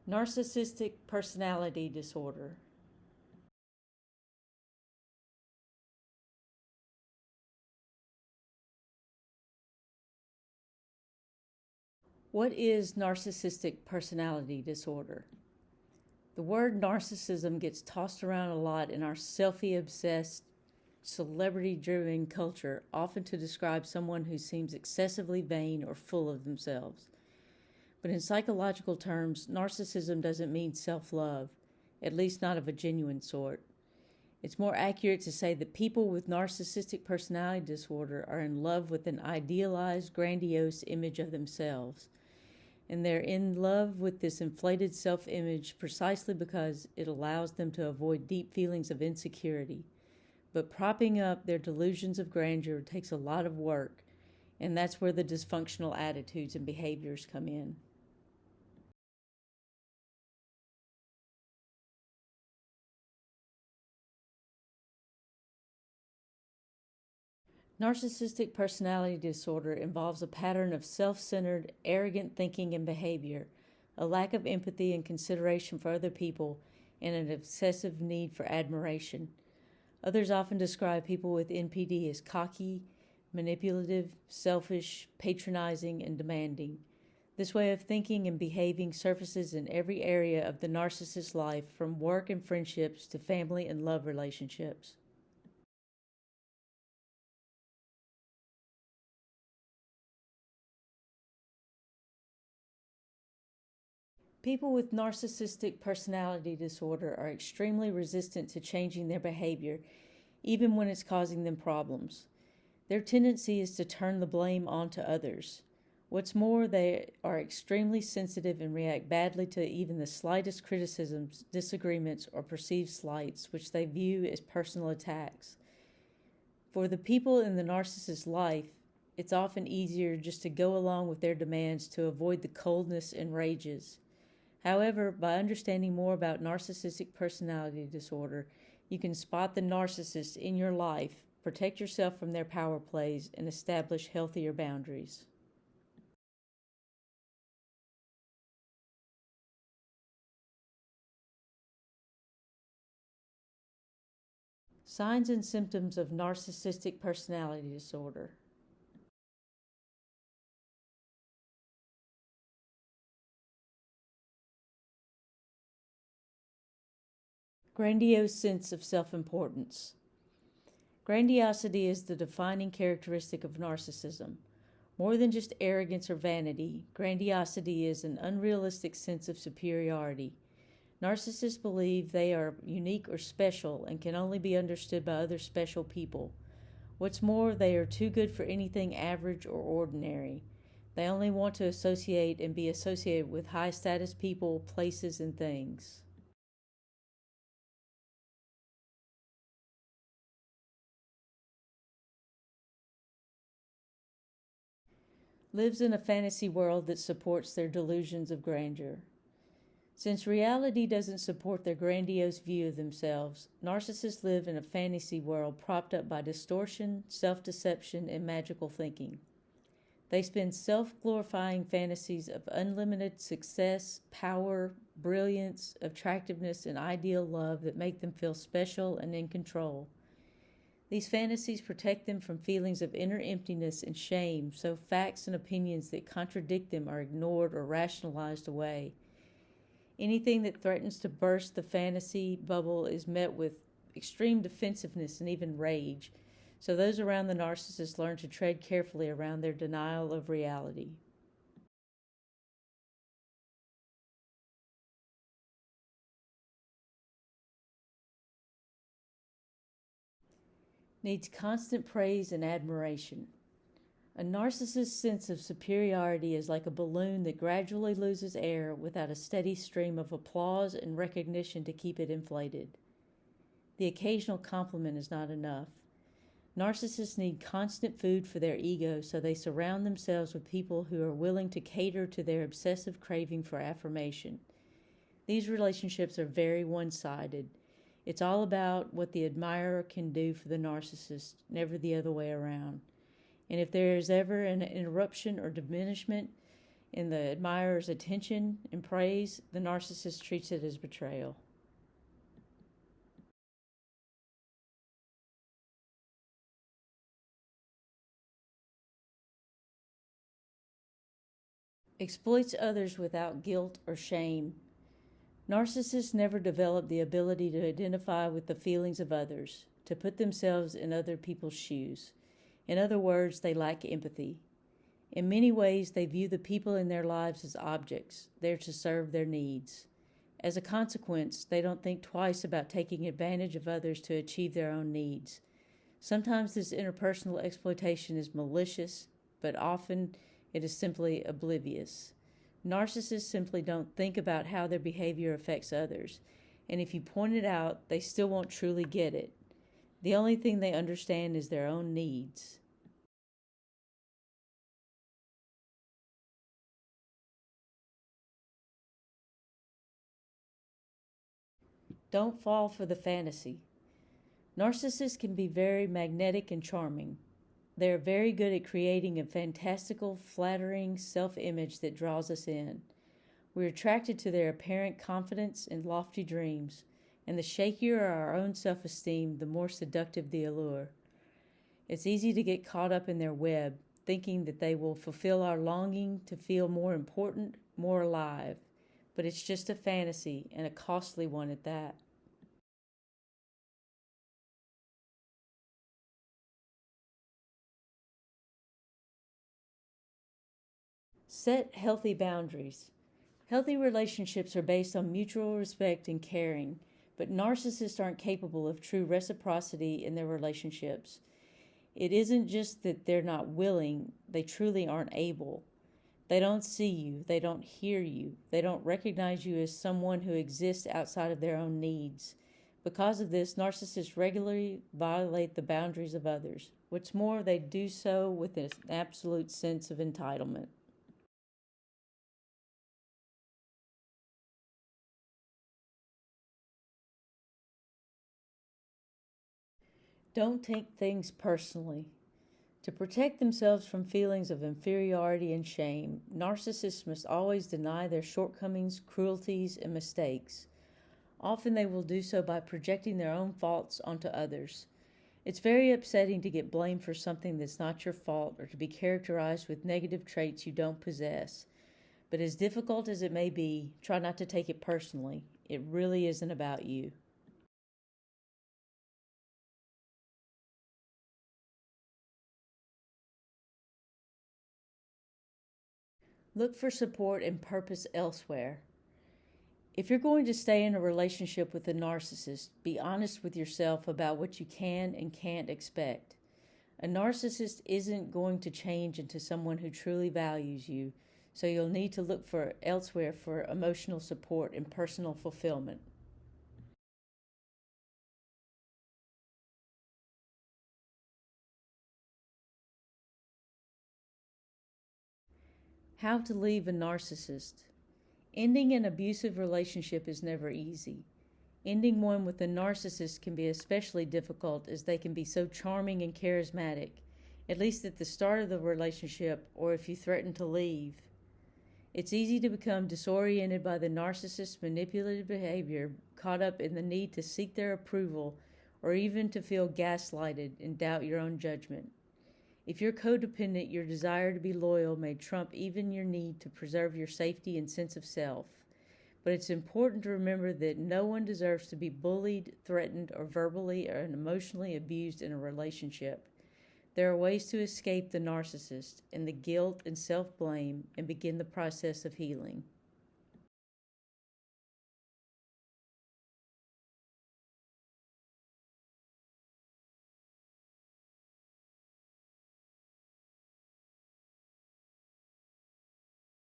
Narcissistic personality disorder. What is narcissistic personality disorder? The word narcissism gets tossed around a lot in our selfie obsessed, celebrity driven culture, often to describe someone who seems excessively vain or full of themselves. But in psychological terms, narcissism doesn't mean self love, at least not of a genuine sort. It's more accurate to say that people with narcissistic personality disorder are in love with an idealized, grandiose image of themselves. And they're in love with this inflated self image precisely because it allows them to avoid deep feelings of insecurity. But propping up their delusions of grandeur takes a lot of work, and that's where the dysfunctional attitudes and behaviors come in. Narcissistic personality disorder involves a pattern of self centered, arrogant thinking and behavior, a lack of empathy and consideration for other people, and an obsessive need for admiration. Others often describe people with NPD as cocky, manipulative, selfish, patronizing, and demanding. This way of thinking and behaving surfaces in every area of the narcissist's life, from work and friendships to family and love relationships. People with narcissistic personality disorder are extremely resistant to changing their behavior, even when it's causing them problems. Their tendency is to turn the blame onto others. What's more, they are extremely sensitive and react badly to even the slightest criticisms, disagreements, or perceived slights, which they view as personal attacks. For the people in the narcissist's life, it's often easier just to go along with their demands to avoid the coldness and rages. However, by understanding more about narcissistic personality disorder, you can spot the narcissist in your life, protect yourself from their power plays, and establish healthier boundaries. Signs and symptoms of narcissistic personality disorder. Grandiose sense of self-importance. Grandiosity is the defining characteristic of narcissism. More than just arrogance or vanity, grandiosity is an unrealistic sense of superiority. Narcissists believe they are unique or special and can only be understood by other special people. What's more, they are too good for anything average or ordinary. They only want to associate and be associated with high status people, places, and things. Lives in a fantasy world that supports their delusions of grandeur. Since reality doesn't support their grandiose view of themselves, narcissists live in a fantasy world propped up by distortion, self-deception, and magical thinking. They spin self-glorifying fantasies of unlimited success, power, brilliance, attractiveness, and ideal love that make them feel special and in control. These fantasies protect them from feelings of inner emptiness and shame, so facts and opinions that contradict them are ignored or rationalized away. Anything that threatens to burst the fantasy bubble is met with extreme defensiveness and even rage, so those around the narcissist learn to tread carefully around their denial of reality. Needs constant praise and admiration. A narcissist's sense of superiority is like a balloon that gradually loses air without a steady stream of applause and recognition to keep it inflated. The occasional compliment is not enough. Narcissists need constant food for their ego, so they surround themselves with people who are willing to cater to their obsessive craving for affirmation. These relationships are very one-sided. It's all about what the admirer can do for the narcissist, never the other way around. And if there is ever an interruption or diminishment, In the admirer's attention and praise, the narcissist treats it as betrayal. Exploits others without guilt or shame. Narcissists never develop the ability to identify with the feelings of others, to put themselves in other people's shoes. In other words, they lack empathy. In many ways, they view the people in their lives as objects, there to serve their needs. As a consequence, they don't think twice about taking advantage of others to achieve their own needs. Sometimes this interpersonal exploitation is malicious, but often it is simply oblivious. Narcissists simply don't think about how their behavior affects others, and if you point it out, they still won't truly get it. The only thing they understand is their own needs. Don't fall for the fantasy. Narcissists can be very magnetic and charming. They are very good at creating a fantastical, flattering self-image that draws us in. We're attracted to their apparent confidence and lofty dreams, and the shakier our own self-esteem, the more seductive the allure. It's easy to get caught up in their web, thinking that they will fulfill our longing to feel more important, more alive. But it's just a fantasy, and a costly one at that. Set healthy boundaries. Healthy relationships are based on mutual respect and caring, but narcissists aren't capable of true reciprocity in their relationships. It isn't just that they're not willing, they truly aren't able. They don't see you, they don't hear you, they don't recognize you as someone who exists outside of their own needs. Because of this, narcissists regularly violate the boundaries of others. What's more, they do so with an absolute sense of entitlement. Don't take things personally. To protect themselves from feelings of inferiority and shame, narcissists must always deny their shortcomings, cruelties, and mistakes. Often they will do so by projecting their own faults onto others. It's very upsetting to get blamed for something that's not your fault or to be characterized with negative traits you don't possess. But as difficult as it may be, try not to take it personally. It really isn't about you. Look for support and purpose elsewhere. If you're going to stay in a relationship with a narcissist, be honest with yourself about what you can and can't expect. A narcissist isn't going to change into someone who truly values you, so you'll need to look for elsewhere for emotional support and personal fulfillment. How to leave a narcissist. Ending an abusive relationship is never easy. Ending one with a narcissist can be especially difficult as they can be so charming and charismatic, at least at the start of the relationship or if you threaten to leave. It's easy to become disoriented by the narcissist's manipulative behavior, caught up in the need to seek their approval, or even to feel gaslighted and doubt your own judgment. If you're codependent, your desire to be loyal may trump even your need to preserve your safety and sense of self. But it's important to remember that no one deserves to be bullied, threatened, or verbally or emotionally abused in a relationship. There are ways to escape the narcissist and the guilt and self-blame and begin the process of healing.